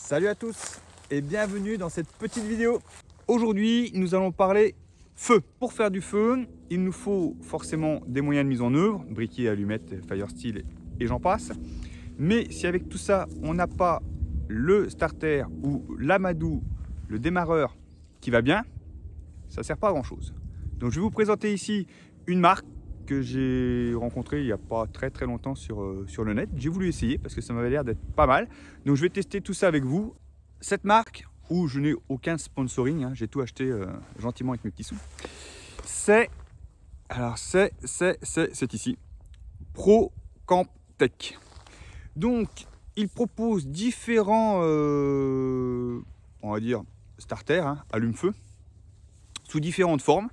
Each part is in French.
Salut à tous et bienvenue dans cette petite vidéo. Aujourd'hui, nous allons parler feu. Pour faire du feu, il nous faut forcément des moyens de mise en œuvre, briquet, allumettes, fire steel et j'en passe. Mais si avec tout ça, on n'a pas le starter ou l'amadou, le démarreur qui va bien, ça ne sert pas à grand chose. Donc je vais vous présenter ici une marque que j'ai rencontré il n'y a pas très longtemps sur le net. J'ai voulu essayer parce que ça m'avait l'air d'être pas mal. Donc je vais tester tout ça avec vous. Cette marque, où je n'ai aucun sponsoring, hein, j'ai tout acheté gentiment avec mes petits sous, c'est ici, Pro Camp Tech. Donc il propose différents, on va dire, starters, hein, allume-feu, sous différentes formes.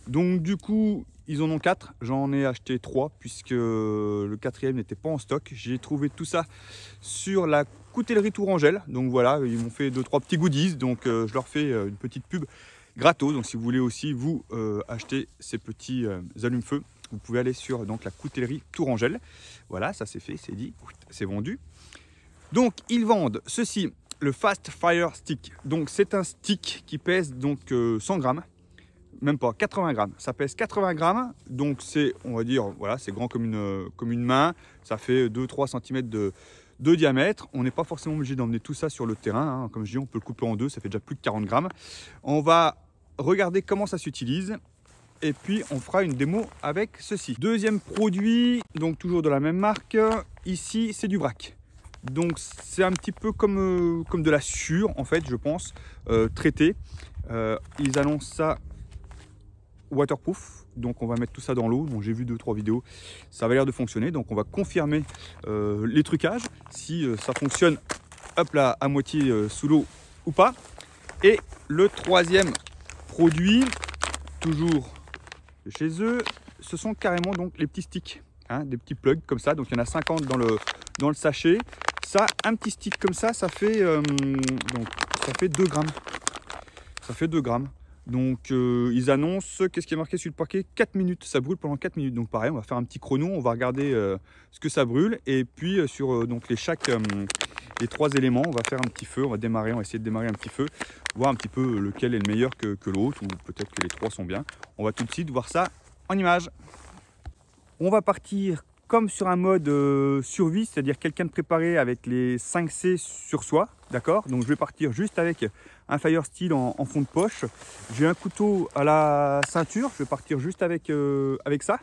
Donc du coup, ils en ont 4, j'en ai acheté 3 puisque le 4e n'était pas en stock. J'ai trouvé tout ça sur la coutellerie Tourangelle. Donc voilà, ils m'ont fait 2-3 petits goodies. Donc je leur fais une petite pub gratos. Donc si vous voulez aussi vous acheter ces petits allume-feu, vous pouvez aller sur donc, la coutellerie Tourangelle. Voilà, ça c'est fait, c'est dit, c'est vendu. Donc ils vendent ceci, le Fast Fire Stick. Donc c'est un stick qui pèse donc 100 grammes. Même pas 80 grammes, ça pèse 80 grammes, donc c'est, on va dire, voilà, c'est grand comme une main, ça fait 2-3 cm de diamètre. On n'est pas forcément obligé d'emmener tout ça sur le terrain, hein. Comme je dis, on peut le couper en deux, ça fait déjà plus de 40 grammes. On va regarder comment ça s'utilise et puis on fera une démo avec ceci. Deuxième produit, donc toujours de la même marque, ici c'est du vrac. Donc c'est un petit peu comme de la sciure en fait, je pense, traité. Ils annoncent ça waterproof, donc on va mettre tout ça dans l'eau. Donc j'ai vu 2-3 vidéos, ça va l'air de fonctionner, donc on va confirmer les trucages, si ça fonctionne, hop là, à moitié sous l'eau ou pas. Et le troisième produit, toujours de chez eux, ce sont carrément donc les petits sticks, hein, des petits plugs comme ça. Donc il y en a 50 dans le sachet. Ça, un petit stick comme ça, ça fait 2 grammes. Ça fait 2 grammes. Donc ils annoncent, qu'est-ce qui est marqué sur le paquet, 4 minutes, ça brûle pendant 4 minutes. Donc pareil, on va faire un petit chrono, on va regarder ce que ça brûle. Et puis sur donc les 3 éléments, on va faire un petit feu, on va essayer de démarrer un petit feu, voir un petit peu lequel est le meilleur que l'autre, ou peut-être que les 3 sont bien. On va tout de suite voir ça en image. On va partir comme sur un mode survie, c'est-à-dire quelqu'un de préparé avec les 5C sur soi, d'accord. Donc je vais partir juste avec un fire steel en fond de poche. J'ai un couteau à la ceinture, je vais partir juste avec ça.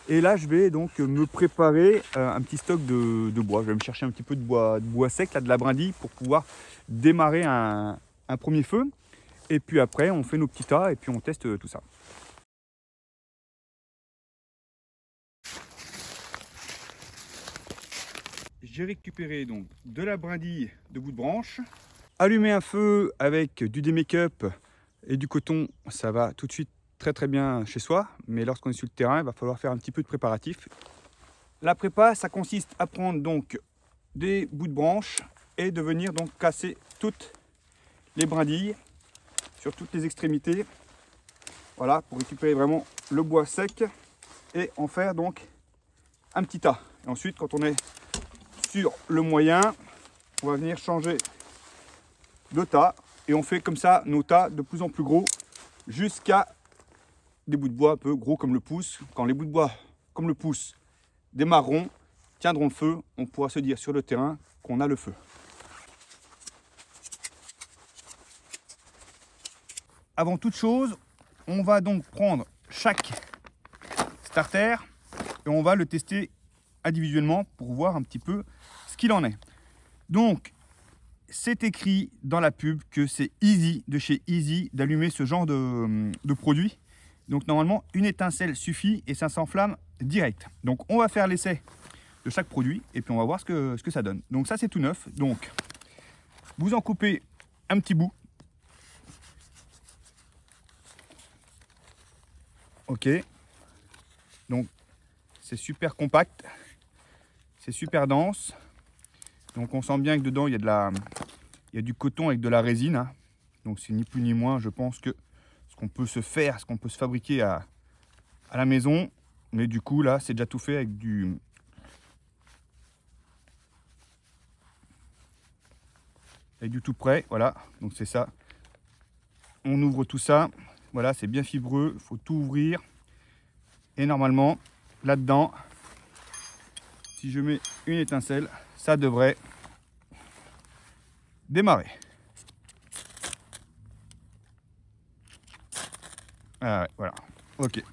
Et là je vais donc me préparer un petit stock de bois. Je vais me chercher un petit peu de bois sec, là, de la brindille, pour pouvoir démarrer un premier feu. Et puis après on fait nos petits tas et puis on teste tout ça. J'ai récupéré donc de la brindille de bout de branche. Allumer un feu avec du démake-up et du coton, ça va tout de suite très bien chez soi. Mais lorsqu'on est sur le terrain, il va falloir faire un petit peu de préparatif. La prépa, ça consiste à prendre donc des bouts de branche et de venir donc casser toutes les brindilles sur toutes les extrémités. Voilà, pour récupérer vraiment le bois sec et en faire donc un petit tas. Et ensuite, quand on est sur le moyen, on va venir changer de tas et on fait comme ça nos tas de plus en plus gros jusqu'à des bouts de bois un peu gros comme le pouce. Quand les bouts de bois comme le pouce démarreront, tiendront le feu, on pourra se dire sur le terrain qu'on a le feu. Avant toute chose, on va donc prendre chaque starter et on va le tester individuellement pour voir un petit peu ce qu'il en est. Donc c'est écrit dans la pub que c'est Easy, de chez Easy, d'allumer ce genre de produit. Donc normalement une étincelle suffit et ça s'enflamme direct. Donc on va faire l'essai de chaque produit et puis on va voir ce que ça donne. Donc ça c'est tout neuf, donc vous en coupez un petit bout. Ok, donc c'est super compact, c'est super dense. Donc on sent bien que dedans il y a du coton avec de la résine, hein. Donc c'est ni plus ni moins, je pense, que ce qu'on peut se fabriquer à la maison. Mais du coup là c'est déjà tout fait avec du avec du tout près. Voilà, donc c'est ça. On ouvre tout ça. Voilà, c'est bien fibreux. Il faut tout ouvrir. Et normalement, là-dedans, si je mets une étincelle, ça devrait démarrer. Ah ouais, voilà. Ok.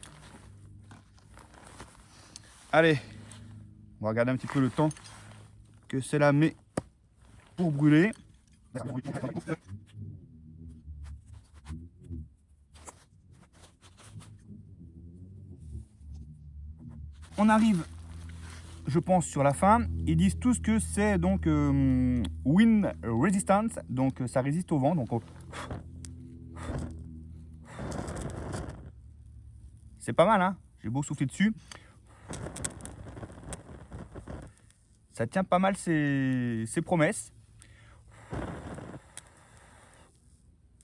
Allez, on va regarder un petit peu le temps que cela met pour brûler. On arrive, je pense, sur la fin. Ils disent tous que c'est donc wind resistance, donc ça résiste au vent. Donc c'est pas mal, hein. J'ai beau souffler dessus, ça tient pas mal ses promesses.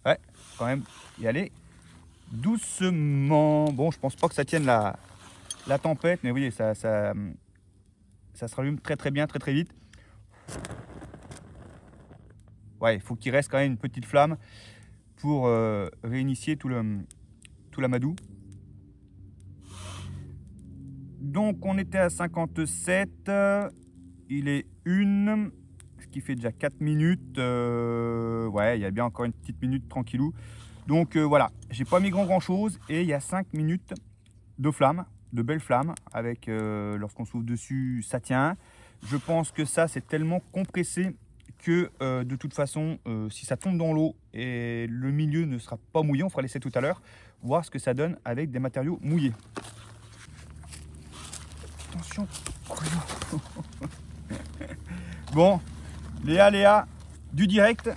Ouais, quand même y aller doucement. Bon, je pense pas que ça tienne la tempête, mais vous voyez, ça se rallume très bien, très vite. Ouais, il faut qu'il reste quand même une petite flamme pour réinitier tout l'amadou. Donc on était à 57, il est 1, ce qui fait déjà 4 minutes. Ouais, il y a bien encore une petite minute tranquillou. Donc voilà, j'ai pas mis grand chose et il y a 5 minutes de flamme, de belles flammes, avec lorsqu'on souffle dessus, ça tient. Je pense que ça, c'est tellement compressé que de toute façon, si ça tombe dans l'eau et le milieu ne sera pas mouillé, on fera l'essai tout à l'heure, voir ce que ça donne avec des matériaux mouillés. Attention. Bon, les aléas du direct.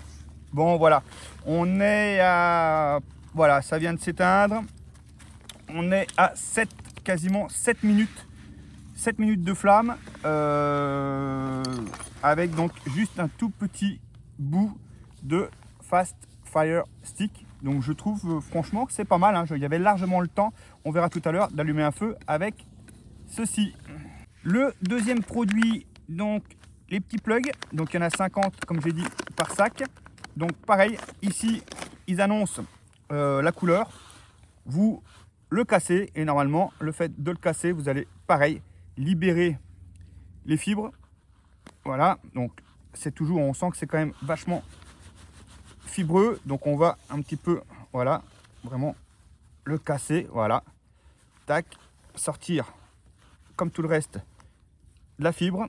Bon, voilà, on est à... Voilà, ça vient de s'éteindre. On est à 7, quasiment 7 minutes. 7 minutes de flamme. Avec donc juste un tout petit bout de Fast Fire Stick. Donc je trouve franchement que c'est pas mal, hein. Il y avait largement le temps, on verra tout à l'heure, d'allumer un feu avec ceci. Le deuxième produit, donc les petits plugs. Donc il y en a 50, comme j'ai dit, par sac. Donc pareil, ici, ils annoncent la couleur. Vous le cassez et normalement, le fait de le casser, vous allez, pareil, libérer les fibres. Voilà, donc c'est toujours, on sent que c'est quand même vachement fibreux. Donc on va un petit peu, voilà, vraiment le casser. Voilà, tac, sortir comme tout le reste de la fibre.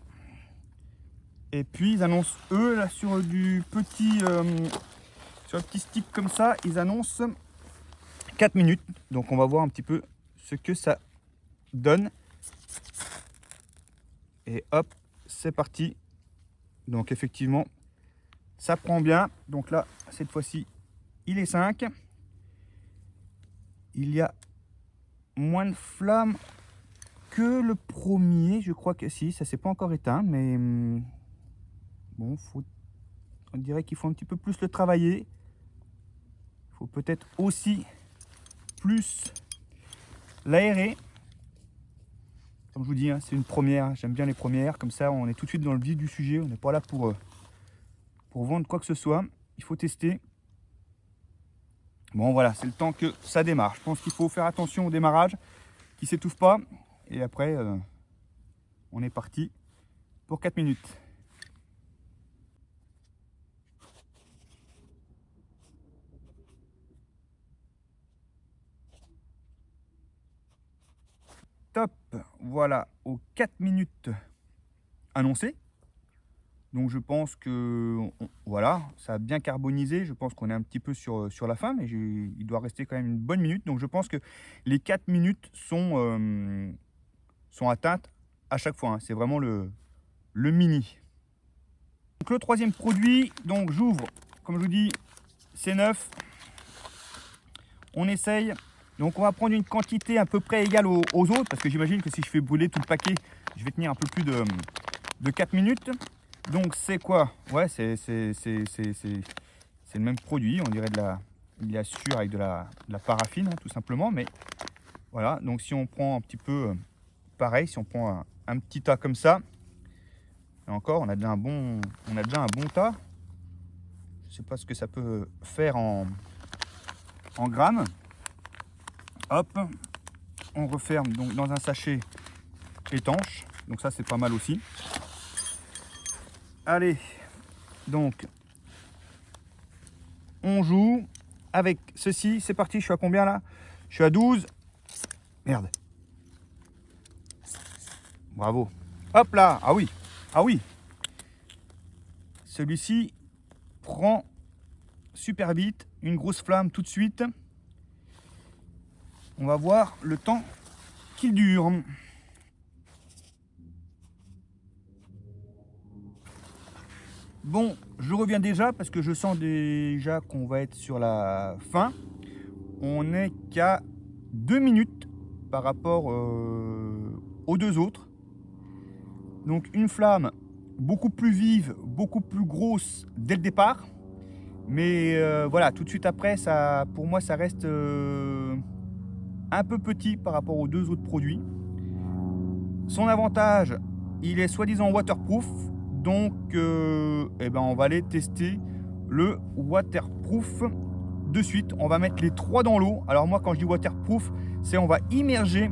Et puis ils annoncent, eux, là sur du petit sur un petit stick comme ça, ils annoncent 4 minutes. Donc on va voir un petit peu ce que ça donne. Et hop, c'est parti. Donc effectivement, ça prend bien. Donc là, cette fois-ci, il est 5. Il y a moins de flammes que le premier. Je crois que si, ça s'est pas encore éteint. Mais bon, on dirait qu'il faut un petit peu plus le travailler. Il faut peut-être aussi plus l'aérer. Comme je vous dis, hein, c'est une première. J'aime bien les premières. Comme ça, on est tout de suite dans le vif du sujet. On n'est pas là pour vendre quoi que ce soit. Il faut tester. Bon, voilà, c'est le temps que ça démarre. Je pense qu'il faut faire attention au démarrage, qu'il ne s'étouffe pas. Et après, on est parti pour 4 minutes. Top, voilà, aux 4 minutes annoncées. Donc je pense que voilà, ça a bien carbonisé. Je pense qu'on est un petit peu sur la fin, mais il doit rester quand même une bonne minute. Donc je pense que les 4 minutes sont atteintes à chaque fois, hein. C'est vraiment le mini. Donc le troisième produit, donc j'ouvre, comme je vous dis, c'est neuf. On essaye. Donc on va prendre une quantité à peu près égale aux autres, parce que j'imagine que si je fais brûler tout le paquet, je vais tenir un peu plus de 4 minutes. Donc c'est quoi? Ouais, c'est le même produit, on dirait de la sûre avec de la paraffine, hein, tout simplement. Mais voilà, donc si on prend un petit peu pareil, si on prend un petit tas comme ça, et encore on a déjà un bon tas. Je sais pas ce que ça peut faire en grammes. Hop, on referme donc dans un sachet étanche. Donc ça c'est pas mal aussi. Allez, donc on joue avec ceci. C'est parti, je suis à combien là? Je suis à 12. Merde. Bravo. Hop là. Ah oui. Ah oui. Celui-ci prend super vite. Une grosse flamme tout de suite. On va voir le temps qu'il dure. Bon, je reviens déjà parce que je sens déjà qu'on va être sur la fin. On n'est qu'à 2 minutes par rapport aux deux autres. Donc une flamme beaucoup plus vive, beaucoup plus grosse dès le départ. Mais voilà, tout de suite après, ça, pour moi, ça reste un peu petit par rapport aux deux autres produits. Son avantage, il est soi-disant waterproof. Donc eh ben, on va aller tester le waterproof de suite. On va mettre les 3 dans l'eau. Alors moi, quand je dis waterproof, c'est on va immerger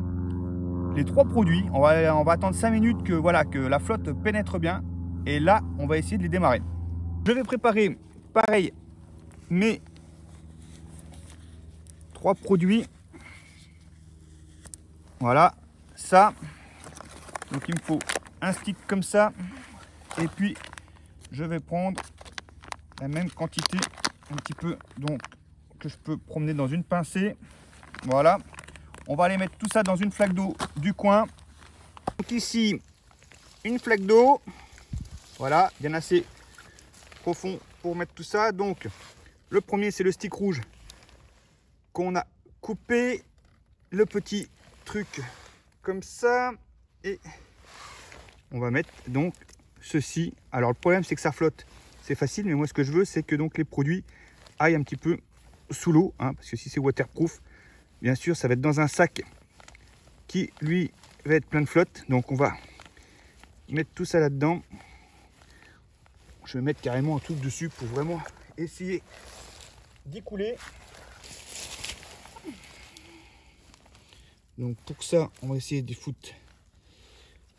les 3 produits. On va attendre 5 minutes que, voilà, que la flotte pénètre bien. Et là, on va essayer de les démarrer. Je vais préparer, pareil, mes 3 produits. Voilà, ça. Donc il me faut un stick comme ça. Et puis, je vais prendre la même quantité, un petit peu, donc, que je peux promener dans une pincée. Voilà. On va aller mettre tout ça dans une flaque d'eau du coin. Donc ici, une flaque d'eau. Voilà, bien assez profond pour mettre tout ça. Donc, le premier, c'est le stick rouge qu'on a coupé. Le petit truc comme ça. Et on va mettre donc ceci. Alors, le problème, c'est que ça flotte. C'est facile, mais moi, ce que je veux, c'est que donc les produits aillent un petit peu sous l'eau. Hein, parce que si c'est waterproof, bien sûr, ça va être dans un sac qui, lui, va être plein de flotte. Donc, on va mettre tout ça là-dedans. Je vais mettre carrément un truc dessus pour vraiment essayer d'y couler. Donc, pour ça, on va essayer de foutre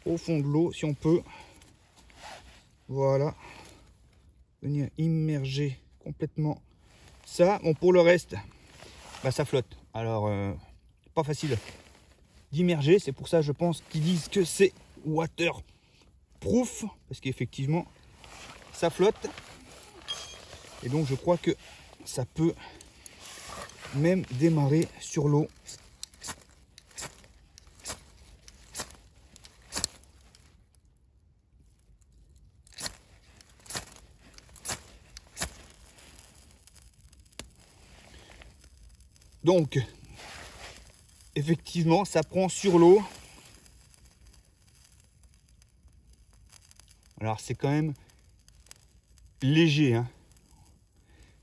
au fond de l'eau, si on peut. Voilà. Venir immerger complètement ça. Bon, pour le reste, bah, ça flotte. Alors, pas facile d'immerger. C'est pour ça, je pense, qu'ils disent que c'est waterproof. Parce qu'effectivement, ça flotte. Et donc, je crois que ça peut même démarrer sur l'eau. Donc, effectivement, ça prend sur l'eau. Alors, c'est quand même léger. Hein.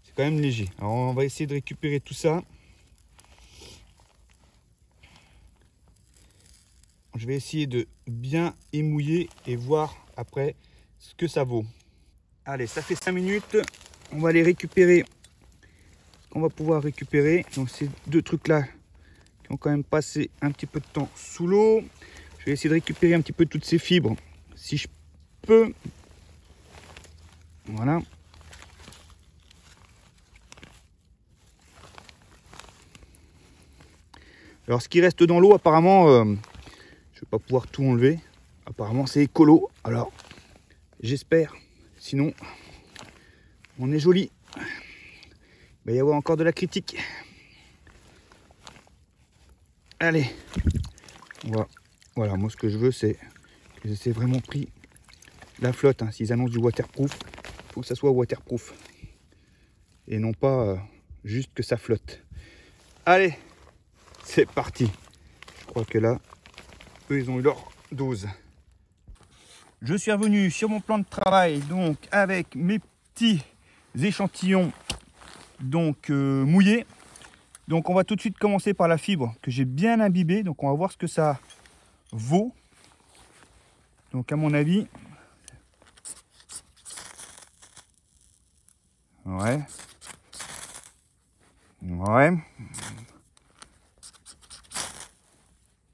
C'est quand même léger. Alors, on va essayer de récupérer tout ça. Je vais essayer de bien émouiller et voir après ce que ça vaut. Allez, ça fait 5 minutes. On va les récupérer. On va pouvoir récupérer donc ces 2 trucs là qui ont quand même passé un petit peu de temps sous l'eau. Je vais essayer de récupérer un petit peu toutes ces fibres si je peux. Voilà. Alors ce qui reste dans l'eau apparemment, je vais pas pouvoir tout enlever. Apparemment c'est écolo. Alors j'espère. Sinon on est joli. Il va y avoir encore de la critique. Allez. Voilà, moi ce que je veux c'est que c'est vraiment pris la flotte. Hein. S'ils annoncent du waterproof, il faut que ça soit waterproof. Et non pas juste que ça flotte. Allez, c'est parti. Je crois que là, eux ils ont eu leur dose. Je suis revenu sur mon plan de travail donc avec mes petits échantillons donc mouillé. Donc on va tout de suite commencer par la fibre que j'ai bien imbibée. Donc on va voir ce que ça vaut. Donc à mon avis, Ouais. Ouais.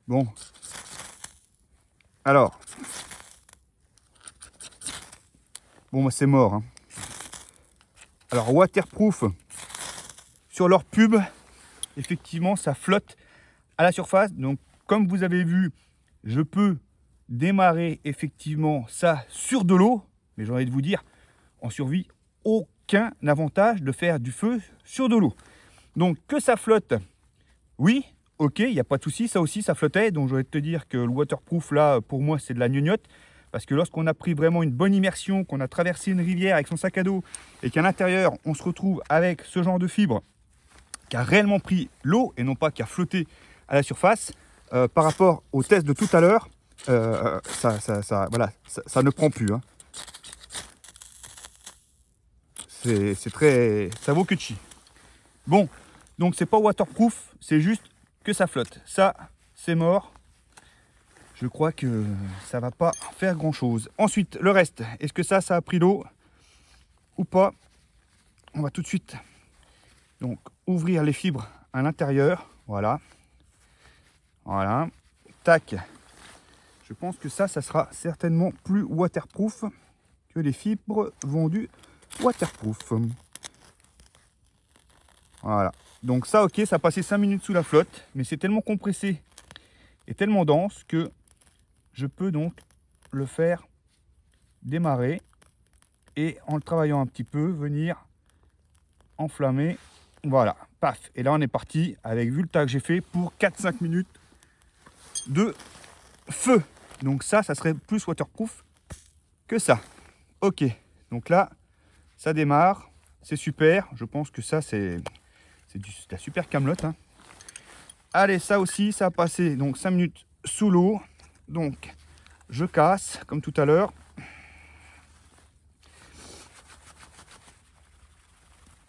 Bon. Alors. Bon, bah, c'est mort. Hein. Alors, waterproof. Sur leur pub, effectivement, ça flotte à la surface. Donc, comme vous avez vu, je peux démarrer effectivement ça sur de l'eau. Mais j'ai envie de vous dire, en survie, aucun avantage de faire du feu sur de l'eau. Donc, que ça flotte, oui, ok, il n'y a pas de souci. Ça aussi, ça flottait. Donc, je vais te dire que le waterproof, là, pour moi, c'est de la gnognotte. Parce que lorsqu'on a pris vraiment une bonne immersion, qu'on a traversé une rivière avec son sac à dos et qu'à l'intérieur, on se retrouve avec ce genre de fibre qui a réellement pris l'eau et non pas qui a flotté à la surface, par rapport au test de tout à l'heure, voilà, ça ne prend plus. Hein. C'est très... ça vaut que de chi. Bon, donc c'est pas waterproof, c'est juste que ça flotte. Ça, c'est mort. Je crois que ça va pas faire grand chose. Ensuite, le reste, est-ce que ça a pris l'eau ou pas? On va tout de suite donc ouvrir les fibres à l'intérieur. Voilà. Voilà. Tac. Je pense que ça sera certainement plus waterproof que les fibres vendues waterproof. Voilà. Donc ça, ok, ça a passé 5 minutes sous la flotte, mais c'est tellement compressé et tellement dense que je peux donc le faire démarrer et en le travaillant un petit peu, venir enflammer. Voilà, paf. Et là, on est parti avec, vu le tas que j'ai fait, pour 4-5 minutes de feu. Donc ça serait plus waterproof que ça. Ok, donc là, ça démarre. C'est super. Je pense que ça, c'est de la super camelote. Hein. Allez, ça aussi, ça a passé donc 5 minutes sous l'eau. Donc, je casse, comme tout à l'heure.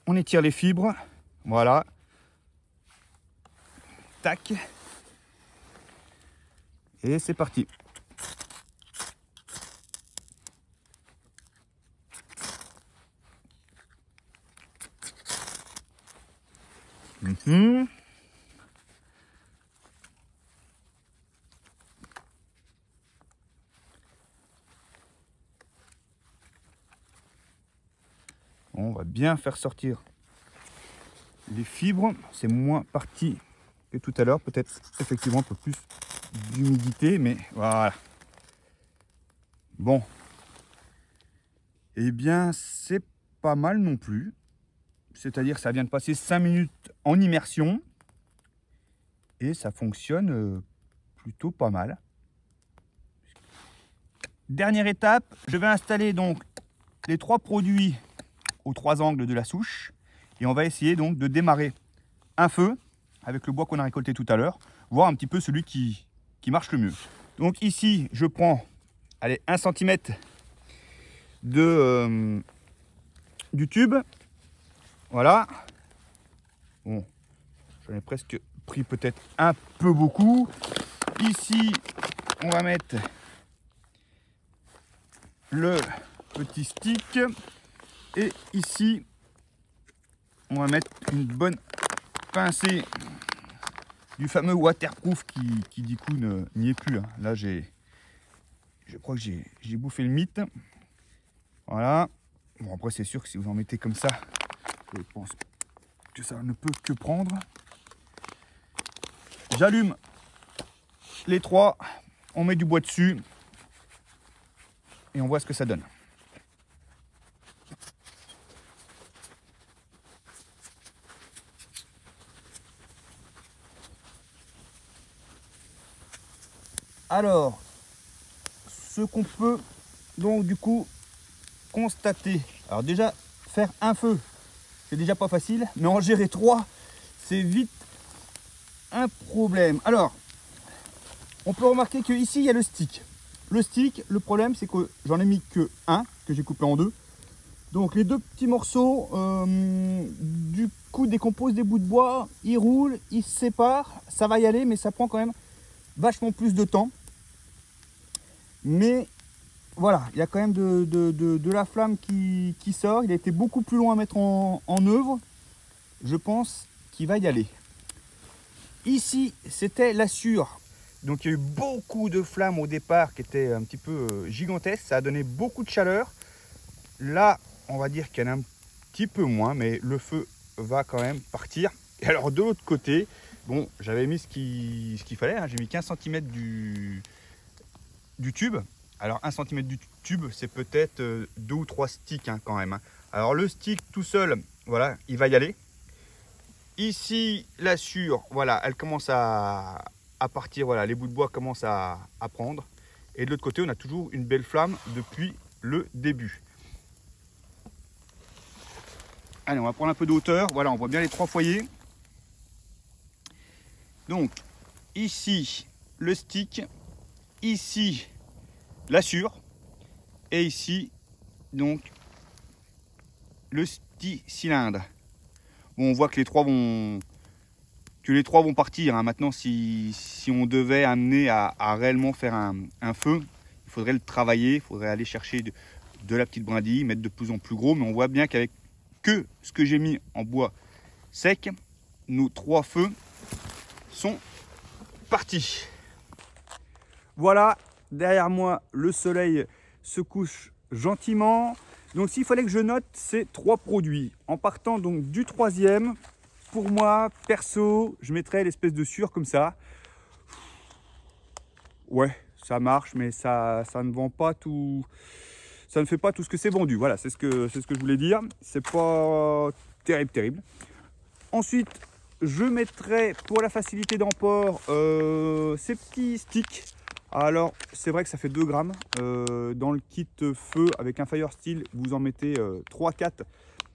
On étire les fibres. Voilà. Tac. Et c'est parti. On va bien faire sortir les fibres. C'est moins parti que tout à l'heure. Peut-être effectivement un peu plus d'humidité, mais voilà. Bon. Eh bien, c'est pas mal non plus. C'est-à-dire ça vient de passer 5 minutes en immersion. Et ça fonctionne plutôt pas mal. Dernière étape, je vais installer donc les 3 produits aux 3 angles de la souche. Et on va essayer donc de démarrer un feu avec le bois qu'on a récolté tout à l'heure, voir un petit peu celui qui marche le mieux. Donc ici, je prends allez, 1 cm du tube. Voilà. Bon, j'en ai presque pris peut-être un peu beaucoup. Ici, on va mettre le petit stick. Et ici, on va mettre une bonne pincée du fameux waterproof qui du coup n'y est plus. Hein. Là, je crois que j'ai bouffé le mythe. Voilà. Bon, après, c'est sûr que si vous en mettez comme ça, je pense que ça ne peut que prendre. J'allume les 3, on met du bois dessus et on voit ce que ça donne. Alors, ce qu'on peut donc du coup constater, alors déjà faire un feu, c'est déjà pas facile, mais en gérer 3, c'est vite un problème. Alors, on peut remarquer que ici il y a le stick. Le stick, le problème c'est que j'en ai mis que un, que j'ai coupé en 2. Donc les 2 petits morceaux, du coup décomposent des bouts de bois, ils roulent, ils se séparent, ça va y aller, mais ça prend quand même vachement plus de temps. Mais voilà, il y a quand même de la flamme qui sort. Il a été beaucoup plus long à mettre en œuvre. Je pense qu'il va y aller. Ici, c'était la Sûre. Donc il y a eu beaucoup de flammes au départ qui étaient un petit peu gigantesques. Ça a donné beaucoup de chaleur. Là, on va dire qu'il y en a un petit peu moins, mais le feu va quand même partir. Et alors de l'autre côté, bon, j'avais mis ce qu'il fallait. Hein. J'ai mis 15 cm du tube. Alors 1 cm du tube, c'est peut-être 2 ou 3 sticks hein, quand même. Hein. Alors le stick tout seul, voilà, il va y aller. Ici, la Sûre, voilà, elle commence à partir, voilà, les bouts de bois commencent à prendre. Et de l'autre côté, on a toujours une belle flamme depuis le début. Allez, on va prendre un peu de hauteur. Voilà, on voit bien les 3 foyers. Donc, ici, le stick. Ici, la Sûre. Et ici, donc, le cylindre. Bon, on voit que les trois vont partir. Hein. Maintenant, si on devait amener à réellement faire un feu, il faudrait le travailler. Il faudrait aller chercher de la petite brindille, mettre de plus en plus gros. Mais on voit bien qu'avec que ce que j'ai mis en bois sec, nos 3 feux sont partis. Voilà, derrière moi, le soleil se couche gentiment. Donc s'il fallait que je note ces 3 produits, en partant donc du 3e, pour moi, perso, je mettrais l'espèce de Sûre comme ça. Ouais, ça marche, mais ça ne vend pas tout. Ça ne fait pas tout ce que c'est vendu. Voilà, c'est ce que je voulais dire. C'est pas terrible. Ensuite, je mettrai pour la facilité d'emport ces petits sticks. Alors, c'est vrai que ça fait 2 grammes. Dans le kit feu avec un Fire Steel, vous en mettez 3-4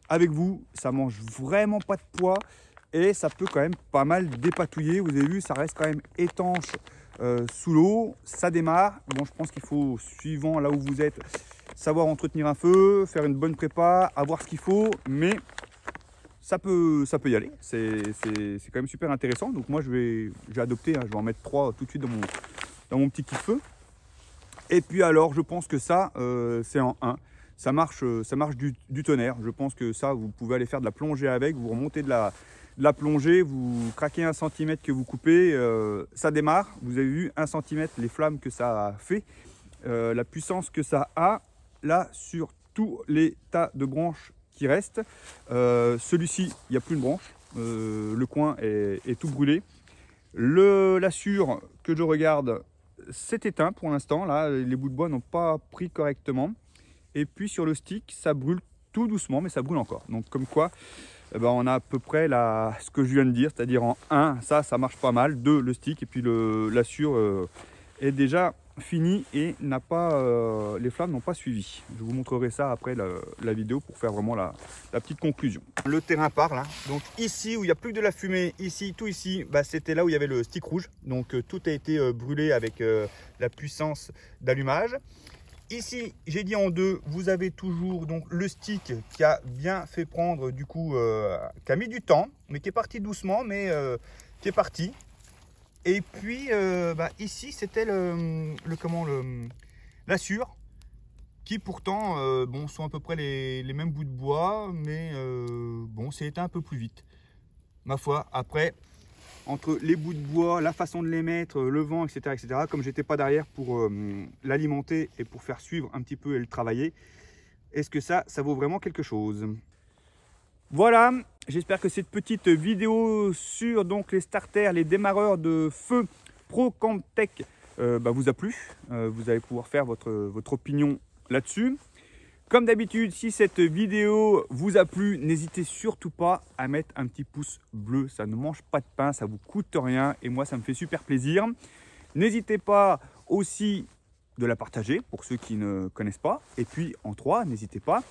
avec vous. Ça mange vraiment pas de poids et ça peut quand même pas mal dépatouiller. Vous avez vu, ça reste quand même étanche sous l'eau. Ça démarre. Bon, je pense qu'il faut, suivant là où vous êtes, savoir entretenir un feu, faire une bonne prépa, avoir ce qu'il faut. Mais ça peut y aller. C'est quand même super intéressant. Donc moi, j'ai adopté. Hein, je vais en mettre 3 tout de suite dans mon petit kit feu. Et puis alors, je pense que ça, c'est en 1. Ça marche du tonnerre. Je pense que ça, vous pouvez aller faire de la plongée avec. Vous remontez de la plongée, vous craquez 1 cm que vous coupez. Ça démarre. Vous avez vu 1 cm, les flammes que ça a fait. La puissance que ça a. Là, sur tous les tas de branches qui restent. Celui-ci, il n'y a plus une branche. Le coin est tout brûlé. La Sûre que je regarde, c'est éteint pour l'instant. Là, les bouts de bois n'ont pas pris correctement. Et puis sur le stick, ça brûle tout doucement, mais ça brûle encore. Donc comme quoi, eh ben, on a à peu près ce que je viens de dire, c'est-à-dire en 1, ça marche pas mal. 2, le stick, et puis la Sûre est déjà fini et les flammes n'ont pas suivi. Je vous montrerai ça après la vidéo pour faire vraiment la petite conclusion. Le terrain parle. Hein. Donc ici où il n'y a plus que de la fumée, ici, tout ici, bah, c'était là où il y avait le stick rouge. Donc tout a été brûlé avec la puissance d'allumage. Ici, j'ai dit en 2, vous avez toujours donc le stick qui a bien fait prendre du coup, qui a mis du temps, mais qui est parti doucement, mais qui est parti. Et puis ici, c'était la Sûre, qui pourtant bon, sont à peu près les mêmes bouts de bois, mais bon, c'est éteint un peu plus vite. Ma foi, après, entre les bouts de bois, la façon de les mettre, le vent, etc., comme j'étais pas derrière pour l'alimenter et pour faire suivre un petit peu et le travailler, est-ce que ça vaut vraiment quelque chose? Voilà, j'espère que cette petite vidéo sur donc les starters, les démarreurs de feu Pro Camptech vous a plu. Vous allez pouvoir faire votre opinion là-dessus. Comme d'habitude, si cette vidéo vous a plu, n'hésitez surtout pas à mettre un petit pouce bleu. Ça ne mange pas de pain, ça vous coûte rien et moi ça me fait super plaisir. N'hésitez pas aussi de la partager pour ceux qui ne connaissent pas. Et puis en 3, n'hésitez pas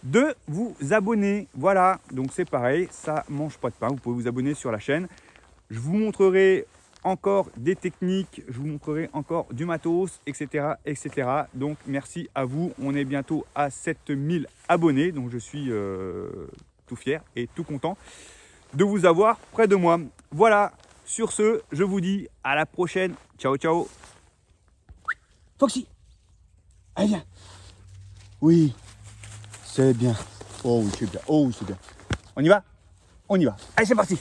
de vous abonner. Voilà, donc c'est pareil, ça mange pas de pain. Vous pouvez vous abonner sur la chaîne. Je vous montrerai encore des techniques, je vous montrerai encore du matos, etc. Donc merci à vous. On est bientôt à 7000 abonnés. Donc je suis tout fier et tout content de vous avoir près de moi. Voilà, sur ce, je vous dis à la prochaine. Ciao, ciao. Foxy. Allez, viens. Oui, c'est bien. Oh oui, c'est bien. Oh oui, c'est bien. On y va? On y va. Allez, c'est parti.